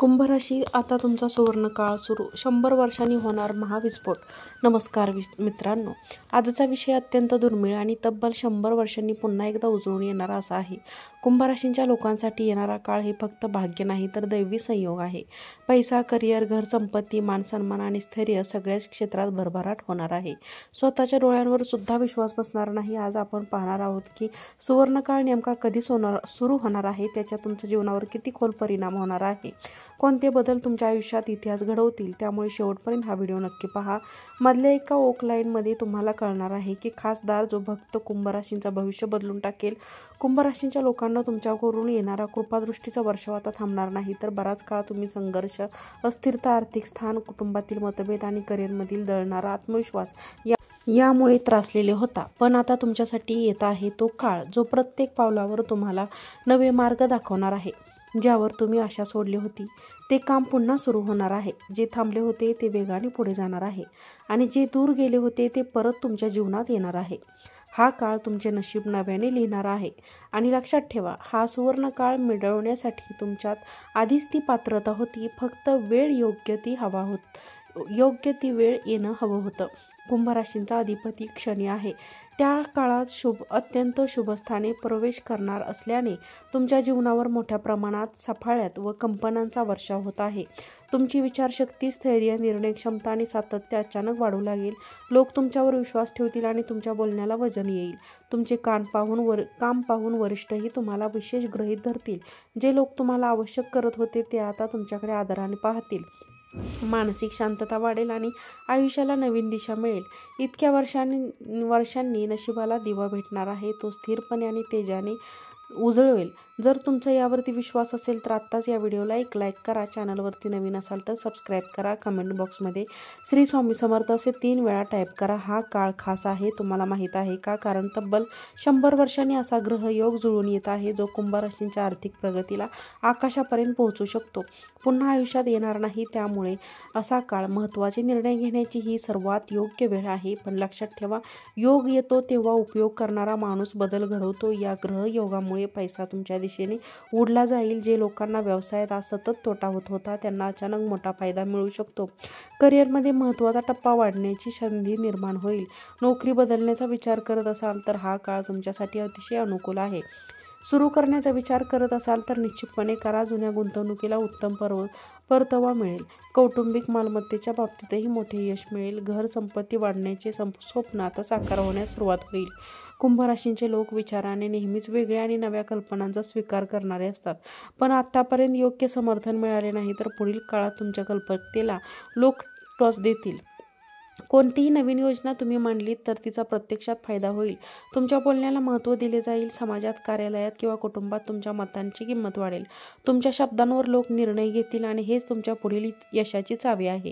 कुंभ राशी, आता तुमचा सुवर्णकाळ सुरू. 100 वर्षांनी होणार महाविस्फोट. नमस्कार मित्रांनो, आजचा विषय अत्यंत दुर्मिळ आणि तब्बल 100 वर्षांनी पुन्हा एकदा उजळून येणारा असा आहे. कुंभ राशींच्या लोकांसाठी येणारा काळ हे फक्त भाग्य नाही तर दैवी संयोग आहे. पैसा, करिअर, घर, संपत्ती, मानसन्मान आणि स्थैर्य सगळ्याच क्षेत्रात भरभराट होणार आहे. स्वतःच्या डोळ्यांवर सुद्धा विश्वास बसणार नाही. आज आपण पाहणार आहोत की सुवर्णकाळ नेमका कधी सुरू होणार आहे, त्याच्या तुमच्या जीवनावर किती खोल परिणाम होणार आहे, कोणते बदल तुमच्या आयुष्यात इतिहास घडवतील. त्यामुळे शेवटपर्यंत हा व्हिडिओ नक्की पहा. मधल्या एका ओकलाईनमध्ये तुम्हाला कळणार आहे की खासदार जो भक्त कुंभ राशींचं भविष्य बदलून टाकेल. कुंभ राशींच्या लोकांना तुमच्याकडून येणारा कृपादृष्टीचा वर्षाव आता थांबणार नाही. तर बराच काळ तुम्ही संघर्ष, अस्थिरता, आर्थिक स्थान, कुटुंबातील मतभेद आणि करिअरमधील दळणारा आत्मविश्वास यामुळे त्रासलेले होता. पण आता तुमच्यासाठी येत आहे तो काळ जो प्रत्येक पावलावर तुम्हाला नवे मार्ग दाखवणार आहे. ज्यावर तुम्ही आशा सोडली होती ते काम पुन्हा सुरू होणार आहे. जे थांबले होते ते वेगाने पुढे जाणार आहे आणि जे दूर गेले होते ते परत तुमच्या जीवनात येणार आहे. हा काळ तुमचे नशीब नव्याने लिहिणारा आहे. आणि लक्षात ठेवा, हा सुवर्ण काळ मिळवण्यासाठी तुमच्यात आधीच ती पात्रता होती. फक्त योग्य ती वेळ येणं हवं होतं. कुंभ राशींचा अधिपती शनी आहे. त्या काळात अत्यंत शुभस्थाने प्रवेश करणार असल्याने तुमच्या जीवनावर मोठ्या प्रमाणात साफल्य व कंपनांचा वर्षाव होत आहे. तुमची विचारशक्ती, स्थैर्य, निर्णय क्षमता आणि सातत्य अचानक वाढू लागेल. लोक तुमच्यावर विश्वास ठेवतील आणि तुमच्या बोलण्याला वजन येईल. तुमचे काम पाहून वरिष्ठही तुम्हाला विशेष गृहीत धरतील. जे लोक तुम्हाला आवश्यक करत होते ते आता तुमच्याकडे आदराने पाहतील. मानसिक शांतता वाढेल आणि आयुष्याला नवीन दिशा मिळेल. इतक्या वर्षांनी नशिबाला दिवा भेटणार आहे. तो स्थिरपणे आणि तेजाने उजळवेल. जर तुमचा यावरती विश्वास असेल तर आत्ताच या व्हिडिओला एक लाईक करा. चॅनलवरती नवीन असाल तर सबस्क्राईब करा. कमेंट बॉक्समध्ये श्री स्वामी समर्थ असे 3 वेळा टाईप करा. हा काळ खास आहे, तुम्हाला माहीत आहे का? कारण तब्बल 100 वर्षांनी असा ग्रहयोग जुळून येत आहे जो कुंभ राशींच्या आर्थिक प्रगतीला आकाशापर्यंत पोहोचू शकतो. पुन्हा आयुष्यात येणार नाही. त्यामुळे असा काळ महत्त्वाचे निर्णय घेण्याची ही सर्वात योग्य वेळ आहे. पण लक्षात ठेवा, योग येतो तेव्हा उपयोग करणारा माणूस बदल घडवतो. या ग्रहयोगामुळे पैसा तुमच्या दिशेने उडला जाईल. जे लोकांना व्यवसायात आज सतत तोटा होत होता त्यांना अचानक मोठा फायदा मिळू शकतो. करिअरमध्ये महत्त्वाचा टप्पा वाढण्याची संधी निर्माण होईल. नोकरी बदलण्याचा विचार करत असाल तर हा काळ तुमच्यासाठी अतिशय अनुकूल आहे. सुरू करण्याचा विचार करत असाल तर निश्चितपणे करा. जुन्या गुंतवणुकीला उत्तम परतावा मिळेल. कौटुंबिक मालमत्तेच्या बाबतीतही मोठे यश मिळेल. घर संपत्ती वाढण्याचे स्वप्न आता साकार होण्यास सुरुवात होईल. कुंभ राशींचे लोक विचाराने नेहमीच वेगळे आणि नव्या कल्पनांचा स्वीकार करणारे असतात. पण आतापर्यंत योग्य समर्थन मिळाले नाही तर पुढील काळात तुमच्या कल्पकतेला लोक टोच देतील. कोणतीही नवीन योजना तुम्ही मांडलीत तर तिचा प्रत्यक्षात फायदा होईल. तुमच्या बोलण्याला महत्त्व दिले जाईल. समाजात, कार्यालयात किंवा कुटुंबात तुमच्या मतांची किंमत वाढेल. तुमच्या शब्दांवर लोक निर्णय घेतील आणि हेच तुमच्या पुढील यशाची चावी आहे.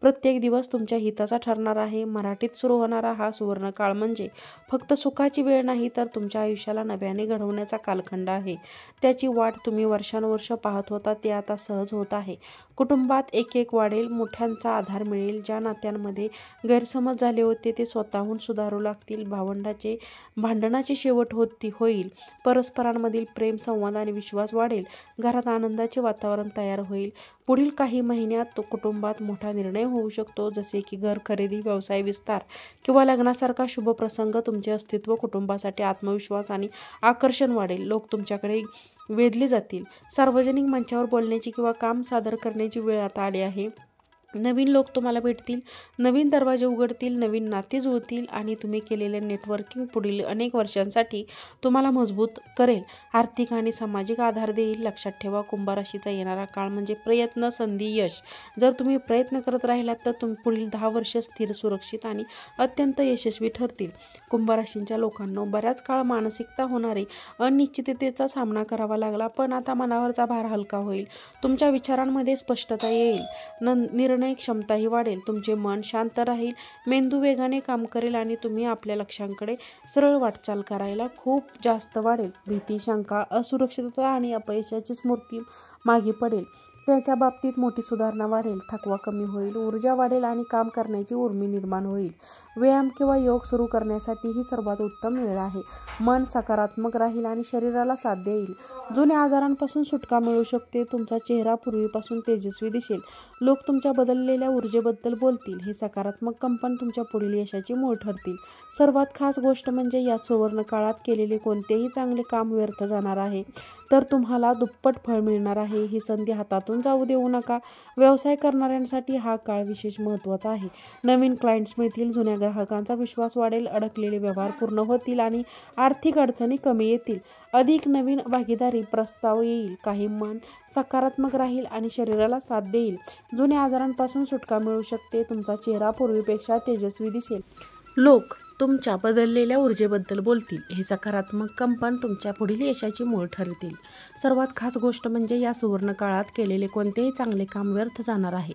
प्रत्येक दिवस तुमच्या हिताचा ठरणार आहे. मराठीत सुरू होणारा हा सुवर्ण काळ म्हणजे फक्त सुखाची वेळ नाही तर तुमच्या आयुष्याला नव्याने घडवण्याचा कालखंड आहे. त्याची वाट तुम्ही वर्षानुवर्ष पाहत होता ते आता सहज होत आहे. कुटुंबात एक वाढेल. मोठ्यांचा आधार मिळेल. ज्या नात्यांमध्ये गैरसमज झाले होते ते स्वतःहून सुधारू लागतील. भांडणाची शेवट होईल. परस्परांमधील प्रेम, संवाद आणि विश्वास वाढेल. घरात आनंदाचे वातावरण तयार होईल. पुढील काही महिन्यात कुटुंबात मोठा निर्णय होऊ शकतो, जसे की घर खरेदी, व्यवसाय विस्तार किंवा लग्नासारखा शुभ प्रसंग. तुमचे अस्तित्व, कुटुंबासाठी आत्मविश्वास आणि आकर्षण वाढेल. लोक तुमच्याकडे वेधले जातील. सार्वजनिक मंचावर बोलण्याची किंवा काम सादर करण्याची वेळ आता आली आहे. नवीन लोक तुम्हाला भेटतील. नवीन दरवाजे उघडतील. नवीन नाते जुळतील आणि तुम्ही केलेले नेटवर्किंग पुढील अनेक वर्षांसाठी तुम्हाला मजबूत करेल. आर्थिक आणि सामाजिक आधार देईल. लक्षात ठेवा, कुंभ राशीचा येणारा काळ म्हणजे प्रयत्न, संधी, यश. जर तुम्ही प्रयत्न करत राहिलात तर तुम्ही पुढील 10 वर्ष स्थिर, सुरक्षित आणि अत्यंत यशस्वी ठरतील. कुंभ राशींच्या लोकांना बऱ्याच काळ मानसिकता होणारे अनिश्चिततेचा सामना करावा लागला. पण आता मनावरचा भार हलका होईल. तुमच्या विचारांमध्ये स्पष्टता येईल. निर्णय क्षमताही वाढेल. तुमचे मन शांत राहील. मेंदू वेगाने काम करेल आणि तुम्ही आपल्या लक्ष्यांकडे सरळ वाटचाल करायला खूप जास्त वाढेल. भीती, शंका, असुरक्षितता आणि अपयशाची स्मृती मागे पडेल. त्याच्या बाबतीत मोठी सुधारणा वाढेल, थकवा कमी होईल, ऊर्जा वाढेल आणि काम करण्याची उर्मी निर्माण होईल. व्यायाम किंवा योग सुरू करण्यासाठी ही सर्वात उत्तम वेळ आहे. मन सकारात्मक राहील आणि शरीराला साथ देईल. जुन्या आजारांपासून सुटका मिळू शकते. तुमचा चेहरा पूर्वीपासून तेजस्वी दिसेल. लोक तुमच्या बदललेल्या ऊर्जेबद्दल बोलतील. हे सकारात्मक कंपन तुमच्या पुढील यशाची मूळ ठरतील. सर्वात खास गोष्ट म्हणजे या सुवर्ण काळात केलेले कोणतेही चांगले काम व्यर्थ जाणार आहे, तर तुम्हाला दुप्पट फळ मिळणार आहे. ही संधी हातातून जाऊ देऊ नका. व्यवसाय करणाऱ्यांसाठी हा काळ विशेष महत्त्वाचा आहे. नवीन क्लायंट्स मिळतील, जुन्या ग्राहकांचा विश्वास वाढेल, अडकलेले व्यवहार पूर्ण होतील आणि आर्थिक अडचणी कमी येतील. अधिक नवीन भागीदारी प्रस्ताव येईल. काही मन सकारात्मक राहील आणि शरीराला साथ देईल. जुन्या आजारांपासून सुटका मिळू शकते. तुमचा चेहरा पूर्वीपेक्षा तेजस्वी दिसेल. लोक तुमच्या बदललेल्या ऊर्जेबद्दल बोलतील. हे सकारात्मक कंपन तुमच्या पुढील यशाची मूळ ठरतील. सर्वात खास गोष्ट म्हणजे या सुवर्ण काळात केलेले कोणतेही चांगले काम व्यर्थ जाणार आहे,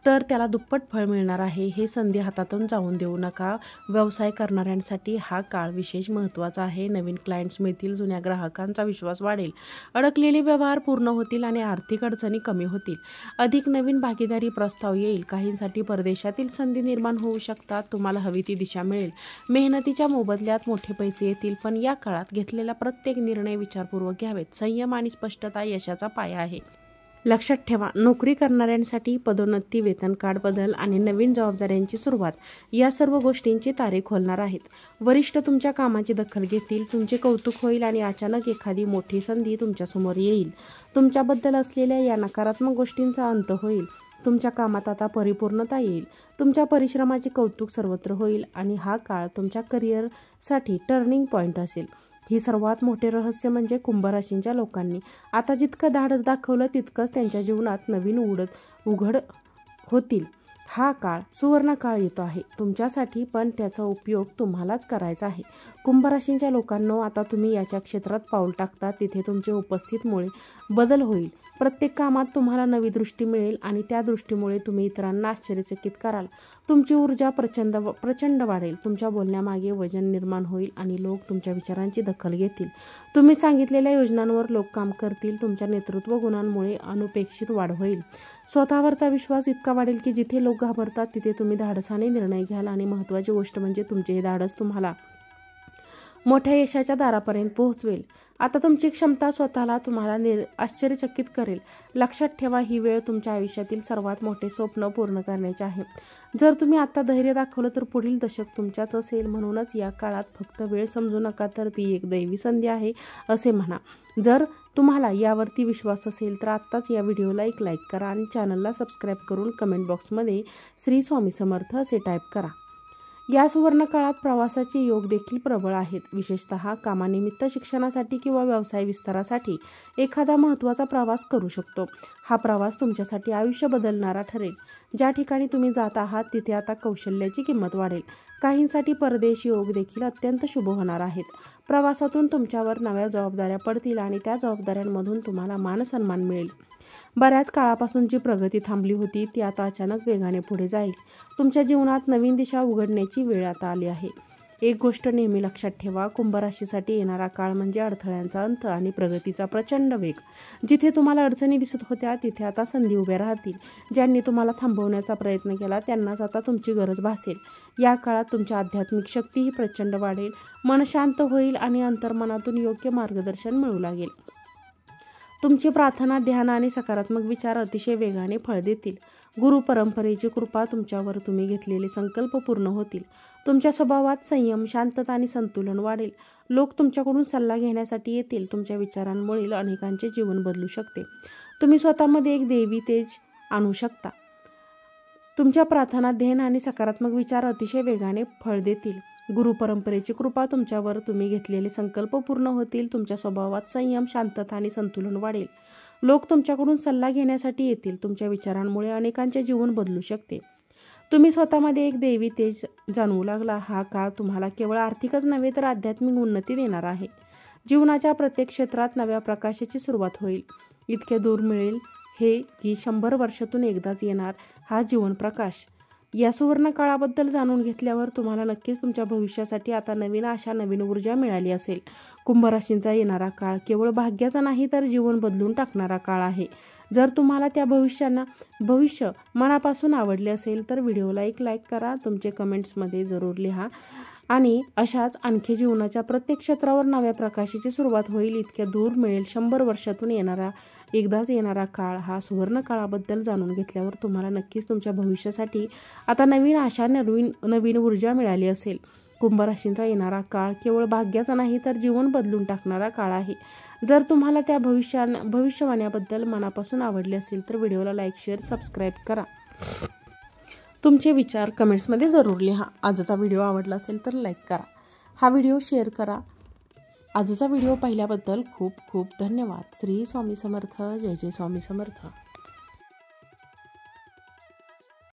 तर त्याला दुप्पट फळ मिळणार आहे. हे संधी हातातून जाऊन देऊ नका. व्यवसाय करणाऱ्यांसाठी हा काळ विशेष महत्त्वाचा आहे. नवीन क्लायंट्स मिळतील, जुन्या ग्राहकांचा विश्वास वाढेल, अडकलेले व्यवहार पूर्ण होतील आणि आर्थिक अडचणी कमी होतील. अधिक नवीन भागीदारी प्रस्ताव येईल. काहींसाठी परदेशातील संधी निर्माण होऊ शकतात. तुम्हाला हवी ती दिशा मिळेल. मेहनतीच्या मोबदल्यात मोठे पैसे येतील, पण या काळात घेतलेला प्रत्येक निर्णय विचारपूर्वक घ्यावेत. संयम आणि स्पष्टता यशाचा पाया आहे. लक्षात ठेवा, नोकरी करणाऱ्यांसाठी पदोन्नती, वेतन कार्ड बदल आणि नवीन जबाबदाऱ्यांची सुरुवात या सर्व गोष्टींची तारे खोलणार आहेत. वरिष्ठ तुमच्या कामाची दखल घेतील, तुमचे कौतुक होईल आणि अचानक एखादी मोठी संधी तुमच्यासमोर येईल. तुमच्याबद्दल असलेल्या या नकारात्मक गोष्टींचा अंत होईल. तुमच्या कामात आता परिपूर्णता येईल. तुमच्या परिश्रमाचे कौतुक सर्वत्र होईल आणि हा काळ तुमच्या करिअरसाठी टर्निंग पॉईंट असेल. ही सर्वात मोठे रहस्य म्हणजे कुंभ राशींच्या लोकांनी आता जितकं धाडस दाखवलं तितकंच त्यांच्या जीवनात नवीन उघड होतील. हा काळ सुवर्ण काळ येतो आहे तुमच्यासाठी, पण त्याचा उपयोग तुम्हालाच करायचा आहे. कुंभ राशींच्या लोकांनो, आता तुम्ही याच्या क्षेत्रात पाऊल टाकता तिथे तुमच्या उपस्थितीमुळे बदल होईल. प्रत्येक कामात तुम्हाला नवी दृष्टी मिळेल आणि त्या दृष्टीमुळे तुम्ही इतरांना आश्चर्यचकित कराल. तुमची ऊर्जा प्रचंड वाढेल. तुमच्या बोलण्यामागे वजन निर्माण होईल आणि लोक तुमच्या विचारांची दखल घेतील. तुम्ही सांगितलेल्या योजनांवर लोक काम करतील. तुमच्या नेतृत्व गुणांमुळे अनपेक्षित वाढ होईल. स्वतःवरचा विश्वास इतका वाढेल की जिथे लोक घाबरतात तिथे तुम्ही धाडसाने निर्णय घ्याल आणि महत्त्वाची गोष्ट म्हणजे तुमचे हे धाडस तुम्हाला मोठ्या यशाच्या दारापर्यंत पोहोचवेल. आता तुमची क्षमता स्वतःला तुम्हाला आश्चर्यचकित करेल. लक्षात ठेवा, ही वेळ तुमच्या आयुष्यातील सर्वात मोठे स्वप्न पूर्ण करण्याचे आहे. जर तुम्ही आता धैर्य दाखवलं तर पुढील दशक तुमच्याच असेल. म्हणूनच या काळात फक्त वेळ समजू नका, तर ती एक दैवी संधी आहे असे म्हणा. जर तुम्हाला यावरती विश्वास असेल तर आत्ताच या व्हिडिओला एक लाईक करा आणि चॅनलला सबस्क्राईब करून कमेंट बॉक्समध्ये श्री स्वामी समर्थ असे टाईप करा. या सुवर्ण काळात प्रवासाचे योग देखील प्रबळ आहेत. विशेषतः कामानिमित्त, शिक्षणासाठी किंवा व्यवसाय विस्तारासाठी एखादा महत्त्वाचा प्रवास करू शकतो. हा प्रवास तुमच्यासाठी आयुष्य बदलणारा ठरेल. ज्या ठिकाणी तुम्ही जात आहात तिथे आता कौशल्याची किंमत वाढेल. काहींसाठी परदेश योग देखील अत्यंत शुभ होणार आहेत. प्रवासातून तुमच्यावर नव्या जबाबदाऱ्या पडतील आणि त्या जबाबदाऱ्यांमधून तुम्हाला मानसन्मान मिळेल. बऱ्याच काळापासून जी प्रगती थांबली होती ती आता अचानक वेगाने पुढे जाईल. तुमच्या जीवनात नवीन दिशा उघडण्याची वेळ आता आली आहे. एक गोष्ट नेहमी लक्षात ठेवा, कुंभ राशीसाठी येणारा काळ म्हणजे अडथळ्यांचा अंत आणि प्रगतीचा प्रचंड वेग. जिथे तुम्हाला अडचणी दिसत होत्या तिथे आता संधी उभ्या राहतील. ज्यांनी तुम्हाला थांबवण्याचा प्रयत्न केला त्यांनाच आता तुमची गरज भासेल. या काळात तुमची आध्यात्मिक शक्तीही प्रचंड वाढेल. मन शांत होईल आणि अंतर्मनातून योग्य मार्गदर्शन मिळू लागेल. तुमची प्रार्थना, ध्यान आणि सकारात्मक विचार अतिशय वेगाने फळ देतील. गुरु परंपरेची कृपा तुमच्यावर, तुम्ही घेतलेले संकल्प पूर्ण होतील. तुमच्या स्वभावात संयम, शांतता आणि संतुलन वाढेल. लोक तुमच्याकडून सल्ला घेण्यासाठी येतील. तुमच्या विचारांमुळे अनेकांचे जीवन बदलू शकते. तुम्ही स्वतःमध्ये एक दैवी तेज आणू शकता. तुमच्या प्रार्थना, ध्यान आणि सकारात्मक विचार अतिशय वेगाने फळ देतील. गुरु परंपरेची कृपा तुमच्यावर, तुम्ही घेतलेले संकल्प पूर्ण होतील. तुमच्या स्वभावात संयम, शांतता आणि संतुलन वाढेल. लोक तुमच्याकडून सल्ला घेण्यासाठी येतील. तुमच्या विचारांमुळे अनेकांचे जीवन बदलू शकते. तुम्ही स्वतःमध्ये एक दैवी तेज जाणवू लागला. हा काळ तुम्हाला केवळ आर्थिकच नव्हे तर आध्यात्मिक उन्नती देणार आहे. जीवनाच्या प्रत्येक क्षेत्रात नव्या प्रकाशाची सुरुवात होईल. इतके दूर मिळेल हे की 100 वर्षातून एकदाच येणार हा जीवन प्रकाश या सुवर्ण काळाबद्दल जाणून घेतल्यावर तुम्हाला नक्कीच तुमच्या भविष्यासाठी आता नवीन आशा, नवीन ऊर्जा मिळाली असेल. कुंभ राशींचा येणारा काळ केवळ भाग्याचा नाही तर जीवन बदलून टाकणारा काळ आहे. जर तुम्हाला त्या भविष्य मनापासून आवडले असेल तर व्हिडिओला एक लाईक करा, तुमचे कमेंट्समध्ये जरूर लिहा आणि अशाच आणखी जीवनाच्या प्रत्येक क्षेत्रावर नव्या प्रकाशाची सुरुवात होईल. इतक्या दूर मिळेल 100 वर्षातून एकदाच येणारा काळ. हा सुवर्ण काळाबद्दल जाणून घेतल्यावर तुम्हाला नक्कीच तुमच्या भविष्यासाठी आता नवीन आशा, नवीन ऊर्जा मिळाली असेल. कुंभ राशींचा येणारा काळ केवळ भाग्याचा नाही तर जीवन बदलून टाकणारा काळ आहे. जर तुम्हाला त्या भविष्यवाण्याबद्दल मनापासून आवडले असेल तर व्हिडिओला लाईक, शेअर, सबस्क्राईब करा. तुमचे विचार कमेंट्समध्ये जरूर लिहा. आजचा व्हिडिओ आवडला असेल तर लाईक करा, हा व्हिडिओ शेअर करा. आजचा व्हिडिओ पाहिल्याबद्दल खूप खूप धन्यवाद. श्री स्वामी समर्थ. जय जय स्वामी समर्थ.